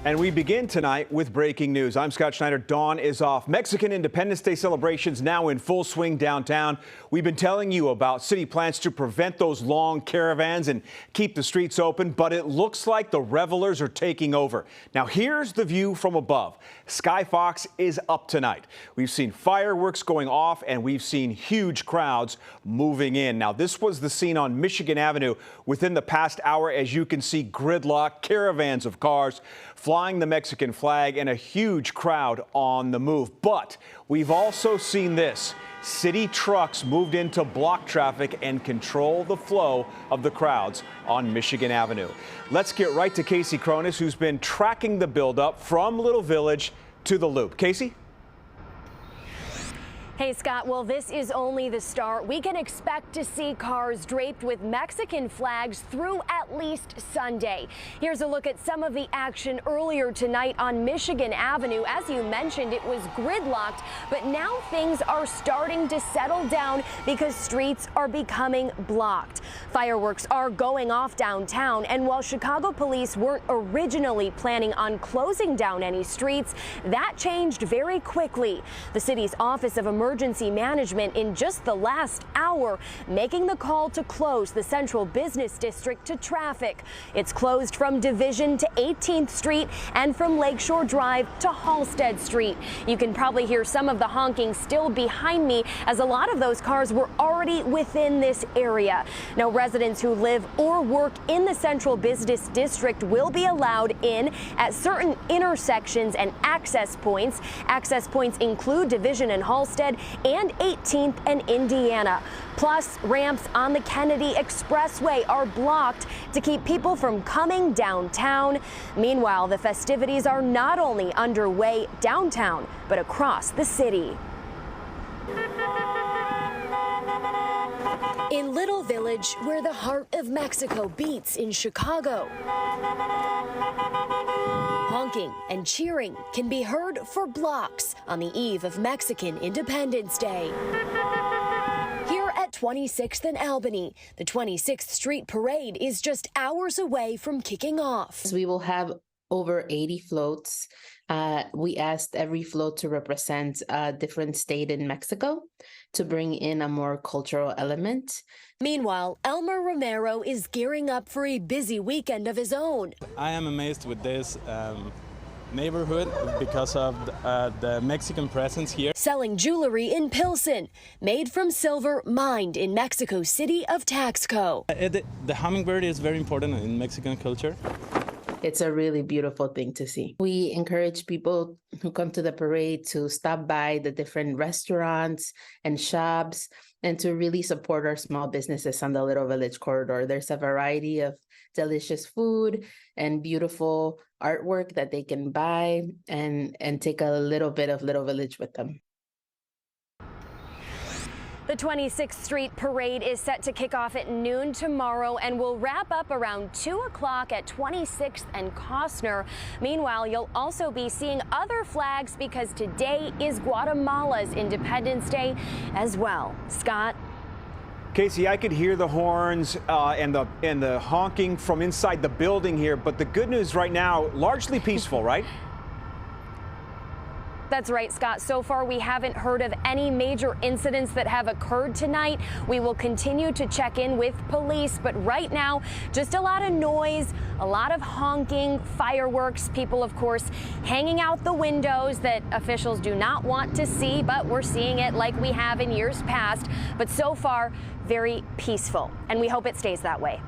And we begin tonight with breaking news. I'm Scott Schneider. Dawn is off. Mexican Independence Day celebrations now in full swing downtown. We've been telling you about city plans to prevent those long caravans and keep the streets open, but it looks like the revelers are taking over. Now, here's the view from above. Sky Fox is up tonight. We've seen fireworks going off and we've seen huge crowds moving in. Now, this was the scene on Michigan Avenue within the past hour. As you can see, gridlock, caravans of cars flying the Mexican flag, and a huge crowd on the move. But we've also seen this. City trucks moved in to block traffic and control the flow of the crowds on Michigan Avenue. Let's get right to Casey Cronus, who's been tracking the buildup from Little Village to the Loop. Casey? Hey, Scott, well, this is only the start. We can expect to see cars draped with Mexican flags through at least Sunday. Here's a look at some of the action earlier tonight on Michigan Avenue. As you mentioned, it was gridlocked, but now things are starting to settle down because streets are becoming blocked. Fireworks are going off downtown, and while Chicago police weren't originally planning on closing down any streets, that changed very quickly. The city's Office of Emergency Management in just the last hour making the call to close the Central Business District to traffic. It's closed from Division to 18th Street and from Lakeshore Drive to Halsted Street. You can probably hear some of the honking still behind me, as a lot of those cars were already within this area. Now, residents who live or work in the Central Business District will be allowed in at certain intersections and access points. Access points include Division and Halsted and 18th and Indiana. Plus, ramps on the Kennedy Expressway are blocked to keep people from coming downtown. Meanwhile, the festivities are not only underway downtown, but across the city. In Little Village, where the heart of Mexico beats in Chicago, honking and cheering can be heard for blocks on the eve of Mexican Independence Day. Here at 26th and Albany, the 26th Street Parade is just hours away from kicking off. We will have over 80 floats. We asked every float to represent a different state in Mexico to bring in a more cultural element. Meanwhile, Elmer Romero is gearing up for a busy weekend of his own. I am amazed with this neighborhood because of the Mexican presence here. Selling jewelry in Pilsen, made from silver mined in Mexico City of Taxco. The hummingbird is very important in Mexican culture. It's a really beautiful thing to see. We encourage people who come to the parade to stop by the different restaurants and shops and to really support our small businesses on the Little Village corridor. There's a variety of delicious food and beautiful artwork that they can buy and take a little bit of Little Village with them. The 26th Street Parade is set to kick off at noon tomorrow and will wrap up around 2 o'clock at 26th and Costner. Meanwhile, you'll also be seeing other flags because today is Guatemala's Independence Day as well. Scott? Casey, I could hear the horns and the honking from inside the building here, but the good news right now, largely peaceful, right? That's right, Scott. So far, we haven't heard of any major incidents that have occurred tonight. We will continue to check in with police, but right now, just a lot of noise, a lot of honking, fireworks, people, of course, hanging out the windows that officials do not want to see, but we're seeing it like we have in years past. But so far, very peaceful, and we hope it stays that way.